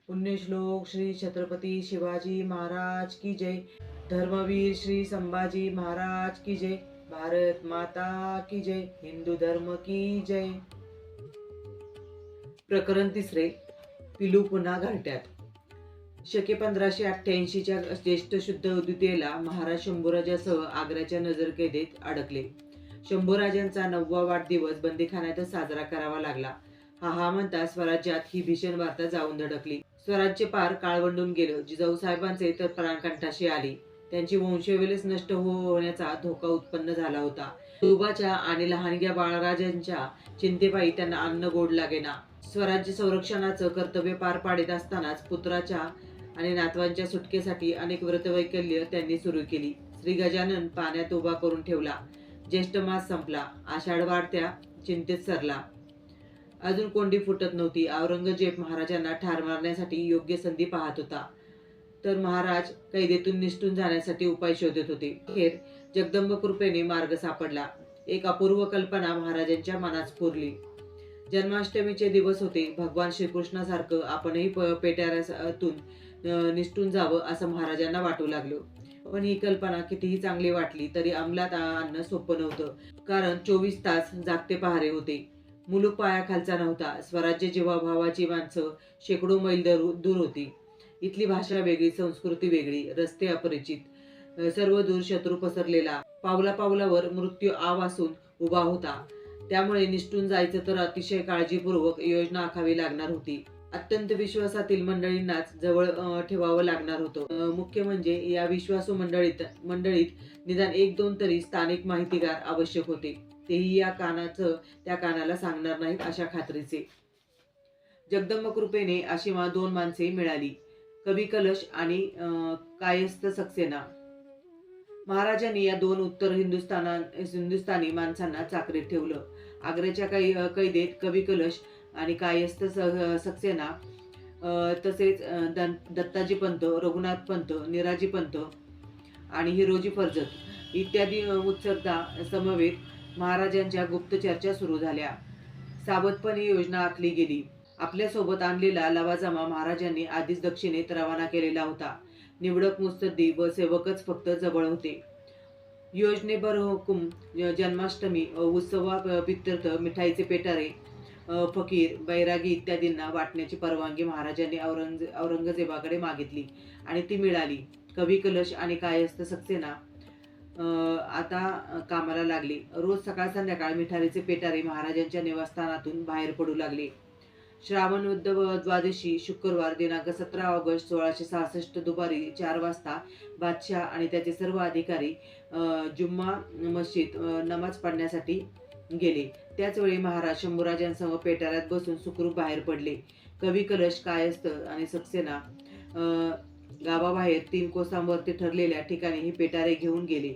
पुण्यश्लोक श्री छत्रपती शिवाजी महाराज की जय। धर्मवीर श्री संभाजी महाराज की जय। भारत माता की जय। हिंदू धर्म की जय। प्रकरण तिसरे, पिलू पुन्हा घरट्यात। शके 1588च्या ज्येष्ठ शुद्ध द्वितीयेला महाराज शंभूराजासह आग्र्याच्या नजरकैदेत अडकले. शंभूराजांचा 9वा वाढदिवस बंदीखान्यातच साजरा करावा लागला. हा म्हणता स्वराज्यात ही भीषण वार्ता जाऊन धडकली. स्वराज्य पार काळवंडून गेलं. जिजाऊसाहेबांचे तर प्राणकंठाशी आली. त्यांची वंशवेलच नष्ट होण्याचा धोका उत्पन्न झाला होता. तुबाच्या आणि लहानग्या बाळराजांच्या चिंतेपायी त्यांना अन्न गोड लागेना. स्वराज्य संरक्षणाचं कर्तव्य पार पाडित असतानाच पुत्राच्या आणि नातवांच्या सुटकेसाठी अनेक व्रतवैकल्य त्यांनी सुरू केली. श्री गजानन पाण्यात उभा करून ठेवला. ज्येष्ठ मास संपला. आषाढ वाढत्या चिंतेत सरला. अजून कोंडी फुटत नव्हती. औरंगजेब महाराजांना ठार मारण्यासाठी योग्य संधी पाहत होता, तर महाराज कैदेतून निसटून जाण्यासाठी उपाय शोधत होते. अखेर जगदंब कृपेने मार्ग सापडला. एक अपूर्व कल्पना महाराजांच्या मनात स्फुरली. जन्माष्टमीचे दिवस होते. भगवान श्रीकृष्णासारखं आपणही पेटाऱ्यातून निसटून जावं असं महाराजांना वाटू लागलं. पण ही कल्पना कितीही चांगली वाटली तरी अंमलात आणणं सोपं नव्हतं. कारण 24 तास जागते पहारे होते. मुलूक पायाखालचा नव्हता. स्वराज्य जीवाभावाची माणसं शेकडो मैल दूर होती. इथली भाषा वेगळी, संस्कृती वेगळी, रस्ते अपरिचित, सर्व दूर शत्रू पसरलेला. पावला पावलावर मृत्यू आवासून उभा होता. त्यामुळे निसटून जायचं तर अतिशय काळजीपूर्वक योजना आखावी लागणार होती. अत्यंत विश्वासातील मंडळींनाच जवळ ठेवावं लागणार होतं. मुख्य म्हणजे या विश्वासू मंडळीत निदान 1-2 तरी स्थानिक माहितीगार आवश्यक होते. तेही या कानाचं त्या कानाला सांगणार नाहीत अशा खात्रीचे. जगदंब कृपेने अशी 2 माणसे मिळाली, कवी कलश आणि कायस्थ सक्सेना. महाराजांनी या 2 उत्तर हिंदुस्थानी माणसांना चाकरीत ठेवलं. आग्र्याच्या कैदेत कवी कलश आणि कायस्थ सक्सेना, तसेच दत्ताजी पंत, रघुनाथ पंत, निराजी पंत आणि हिरोजी फर्जत इत्यादी उत्सर्गा समवेत महाराजांच्या गुप्त चर्चा सुरू झाल्या. सावधपणे योजना आखली गेली. आपल्यासोबत आणलेला लवाजमा महाराजांनी आधीच दक्षिणेत रवाना केलेला होता. निवडक मुत्सद्दी व सेवकच फक्त जवळ होते. योजनेबर हुकूम जन्माष्टमी उत्सवाप्रित्यर्थ मिठाईचे पेटारे फकीर, बैरागी इत्यादींना वाटण्याची परवानगी महाराजांनी औरंगजेबाकडे मागितली आणि ती मिळाली. कवी कलश आणि कायस्थ सक्सेना आता कामाला लागले. रोज सकाळ संध्याकाळ मिठाईचे पेटारे महाराजांच्या निवासस्थानातून बाहेर पडू लागले. श्रावण वद्य द्वादशी शुक्रवार दिनांक 17 ऑगस्ट 1666 दुपारी 4 वाजता बादशाह आणि त्याचे सर्व अधिकारी जुम्मा मस्जिद नमाज पढण्यासाठी गेले. त्याचवेळी महाराज शंभूराजांसह पेटाऱ्यात बसून सुखरूप बाहेर पडले. कवी कलश, कायस्थ आणि सक्सेना गावाबाहेर 3 कोसांवरती ठरलेल्या ठिकाणी हे पेटारे घेऊन गेले.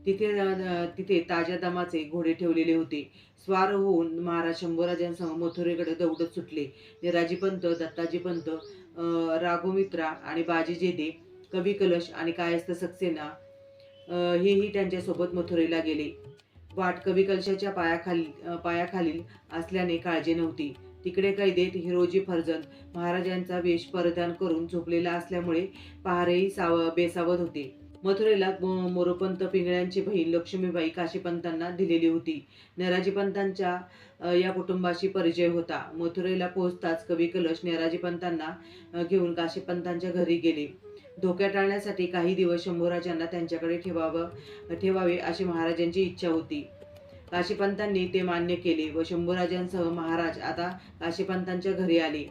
तिथे ताज्या दमाचे घोडे ठेवलेले होते. स्वार होऊन महाराज शंभूराजांसह मथुरेकडे दौडत सुटले. निराजी पंत, दत्ताजी पंत, राघोमित्रा आणि बाजी जेदे, कवी कलश आणि कायस्थ सक्सेना हेही त्यांच्यासोबत मथुरेला गेले. वाट कवी कलशाच्या पायाखालील असल्याने काळजी नव्हती. तिकडे कैदेत हिरोजी फर्जंद महाराजांचा वेश परिधान करून झोपलेला असल्यामुळे पहारेही बेसावध होते. मथुरेला मोरोपंत पिंगळ्यांची बहीण लक्ष्मीबाई काशीपंतांना दिलेली होती. निराजीपंतांच्या या कुटुंबाशी परिचय होता. मथुरेला पोहोचताच कवी कलश निराजीपंतांना घेऊन काशीपंतांच्या घरी गेले. धोक्या टाळण्यासाठी काही दिवस शंभूराजांना त्यांच्याकडे ठेवावे अशी महाराजांची इच्छा होती. काशीपंतांनी ते मान्य केले व शंभूराजांसह महाराज आता काशीपंतांच्या घरी आले.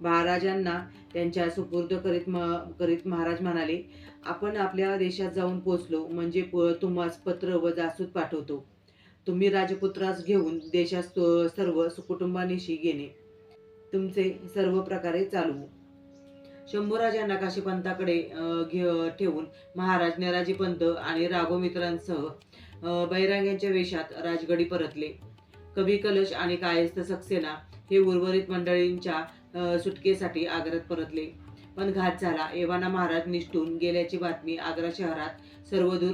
महाराजांना त्यांच्या सुपूर्द करीत महाराज म्हणाले, आपण आपल्या देशात जाऊन पोचलो म्हणजे तुम्हास पत्र व जासूद पाठवतो. तुम्ही राजपुत्रास घेऊन देशात सर्व सुकुटुंबानिशी गेणे. तुमचे सर्व प्रकारे चालवू. शंभूराजांना काशीपंताकडे ठेवून महाराज निराजी पंत आणि राघोमित्रांसह बैराग्यांच्या वेशात राजगडी परतले. कवी कलश आणि कायस्थ सक्सेना हे उर्वरित मंडळींच्या सुटकेसाठी आग्र्यात परतले. पण घात झाला. एव्हाना महाराज निसटून गेल्याची बातमी आग्रा शहरात सर्वदूर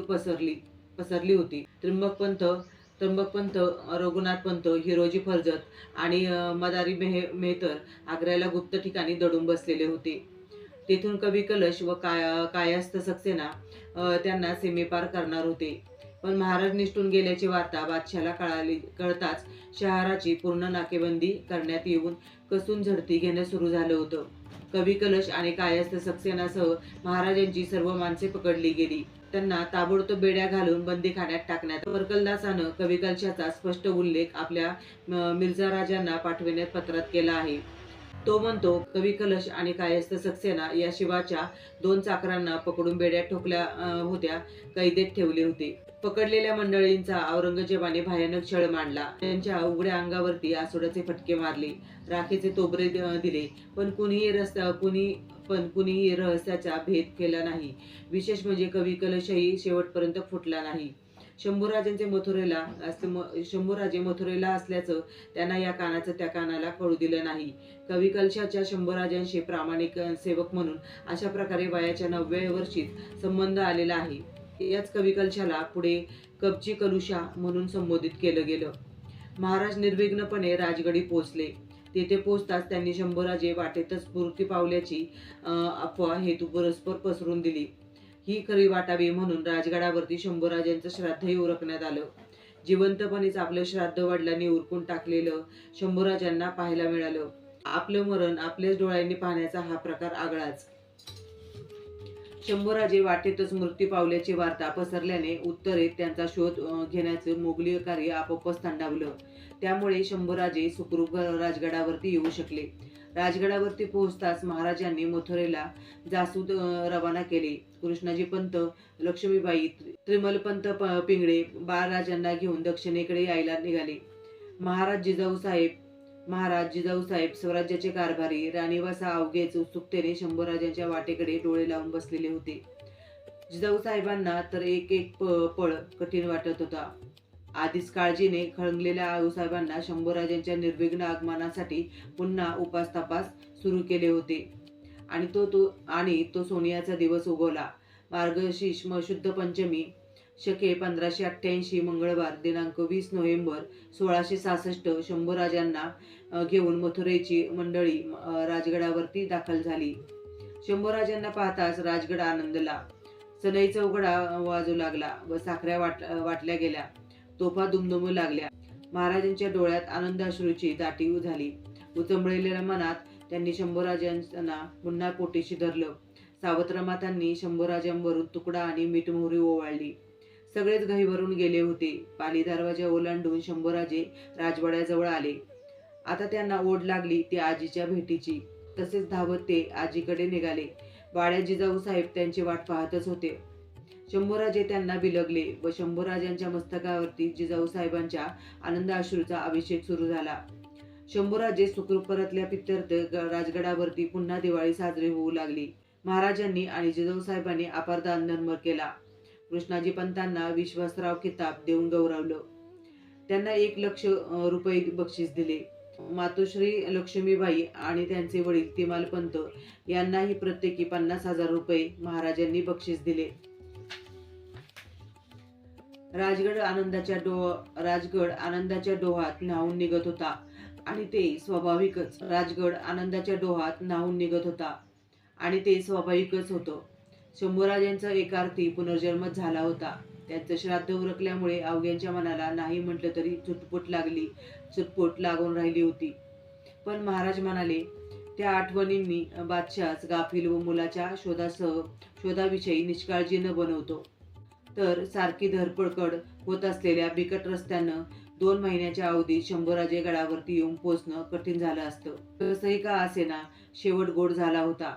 पसरली होती. त्र्यंबकपंत त्र्यंबकपंत, रघुनाथपंत, हिरोजी फर्जत आणि मदारी मेहतर आग्र्याला गुप्त ठिकाणी दडून बसलेले होते. तेथून कवी कलश व कायस्थ सक्सेना त्यांना सीमेपार करणार होते. पण महाराज निसटून गेल्याची वार्ता बादशाला कळताच शहराची पूर्ण नाकेबंदी करण्यात येऊन कसून झडती घेणं सुरू झालं होतं. कवी कलश आणि कायस्थ सक्सेनासह महाराजांची सर्व माणसे पकडली गेली. त्यांना ताबडतोब बेड्या घालून बंदीखान्यात टाकण्यात. वरकलदासानं कवी कलशाचा स्पष्ट उल्लेख आपल्या मिर्झा राजांना पाठविण्यात पत्रात केला आहे. तो म्हणतो, कवी कलश आणि कायस्थ सक्सेना या शिवाच्या 2 चाकरांना पकडून बेड्यात ठोकल्या होत्या, कैदेत ठेवले होते. पकडलेल्या मंडळींचा औरंगजेबाने भयानक छळ मांडला. त्यांच्या उघड्या अंगावरती आसोडाचे फटके मारले, राखेचे तोबरे दिले, पण कुणीही रहस्याचा भेद केला नाही. विशेष म्हणजे कवी कलशही शेवटपर्यंत फुटला नाही. शंभूराजे मथुरेला असल्याचं त्यांना या कानाचं त्या कानाला कळू दिलं नाही. कवी कलशाच्या शंभूराजांशी प्रामाणिक सेवक म्हणून अशा प्रकारे वयाच्या 9व्या वर्षीच संबंध आलेला आहे. याच कवी कलशाला पुढे कबची कलुषा म्हणून संबोधित केलं गेलं. महाराज निर्विघ्नपणे राजगडी पोहोचले. तेथे पोहोचताच त्यांनी शंभूराजे वाटेतच मृत्यू पावल्याची अफवा हेतू परस्पर पसरून दिली. ही खरी वाटावी म्हणून राजगडावरती शंभूराजांचं श्राद्धही उरकण्यात आलं. जिवंतपणेच आपलं श्राद्ध वडिलांनी उरकून टाकलेलं शंभूराजांना पाहायला मिळालं. आपलं मरण आपल्याच डोळ्यांनी पाहण्याचा हा प्रकार आगळाच. शंभूराजे वाटेतच मृत्यू पावल्याची वार्ता पसरल्याने उत्तरेत त्यांचा शोध घेण्याचं मोगली कार्य आपोआपच थंडावलं. त्यामुळे शंभूराजे सुखरूप राजगडावरती येऊ शकले. राजगडावरती पोहोचताच महाराजांनी मथुरेला जासूद रवाना केले. कृष्णाजी पंत, लक्ष्मीबाई, त्रिमलपंत पिंगळे बाळराजांना घेऊन दक्षिणेकडे यायला निघाले. महाराज जिजाऊ साहेब स्वराज्याचे कारभारी राणीवासा अवघेच उत्सुकतेने शंभूराजांच्या वाटेकडे डोळे लावून बसलेले होते. जिजाऊ साहेबांना तर एक पळ कठीण वाटत होता. आधीच काळजीने खळगलेल्या आऊसाहेबांना शंभूराजांच्या निर्विघ्न आगमनासाठी पुन्हा उपास-तपास सुरू केले होते. आणि तो सोनियाचा दिवस उगवला. मार्गशीर्ष शुद्ध पंचमी, शके 1588 मंगळवार दिनांक 20 नोव्हेंबर 1666 शंभूराजांना घेऊन मथुरेची मंडळी राजगडावरती दाखल झाली. शंभूराजांना पाहताच राजगड आनंदला. सनई चौघडा वाजू लागला व साखऱ्या वाटल्या गेल्या. तोफा दुमदुमू लागल्या. महाराजांच्या डोळ्यात आनंदाश्रूची दाटी झाली. उचंबळलेल्या मनात त्यांनी शंभूराजांना पुन्हा पोटीशी धरलं. सावत्रमातांनी शंभूराजांवरून तुकडा आणि मीठ मोहरी ओवाळली. सगळेच घाईवरून गेले होते. पाली दरवाजा ओलांडून शंभूराजे राजवाड्याजवळ आले. आता त्यांना ओढ लागली ती आजीच्या भेटीची. तसेच धावत ते आजीकडे निघाले. वाड्यात जिजाऊ साहेब त्यांची वाट पाहतच होते. शंभूराजे त्यांना बिलगले व शंभूराजांच्या मस्तकावरती जिजाऊ साहेबांच्या आनंदाश्रूचा अभिषेक सुरू झाला. शंभूराजे सुखरूप परतल्याप्रित्यर्थ राजगडावरती पुन्हा दिवाळी साजरी होऊ लागली. महाराजांनी आणि जिजाऊ साहेबांनी अपार दानधर्म केला. कृष्णाजी पंतांना विश्वासराव किताब देऊन गौरवलं. त्यांना 1 लाख रुपये बक्षीस दिले. मातोश्री लक्ष्मीबाई आणि त्यांचे वडील तिमालपंत यांनाही प्रत्येकी 50,000 रुपये महाराजांनी बक्षीस दिले. राजगड आनंदाच्या डोहात न्हाऊन निघत होता आणि ते स्वाभाविकच होतं. शंभूराजांचा एकार्थी पुनर्जन्मच झाला होता. त्यांचं श्राद्ध उरकल्यामुळे अवघ्यांच्या मनाला नाही म्हटलं तरी चुटपुट लागून राहिली होती. पण महाराज म्हणाले, त्या आठवणींनी बादशाहच गाफील व मुलाच्या शोधाविषयी निष्काळजी न बनवतो तर सारखी धरपकड होत असलेल्या बिकट रस्त्यानं 2 महिन्याच्या अवधीत शंभूराजे गडावरती येऊन पोचणं कठीण झालं असतं. कसंही का असेना शेवट गोड झाला होता.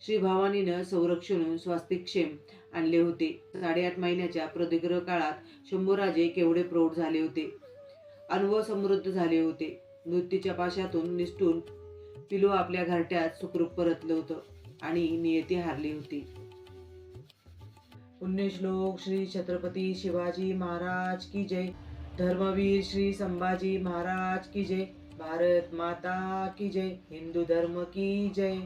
श्री भवानीनं संरक्षणून स्वास्तिक्षेम आणले होते. 8.5 महिन्याच्या प्रदीर्घ काळात शंभूराजे केवढे प्रौढ झाले होते. अनुभव समृद्ध झाले होते. मृत्यूच्या पाशातून निसटून पिलू आपल्या घरट्यात सुखरूप परतलं होतं आणि नियती हारली होती. पुण्यश्लोक श्री छत्रपती शिवाजी महाराज की जय. धर्मवीर श्री संभाजी महाराज की जय. भारत माता की जय. हिंदू धर्म की जय.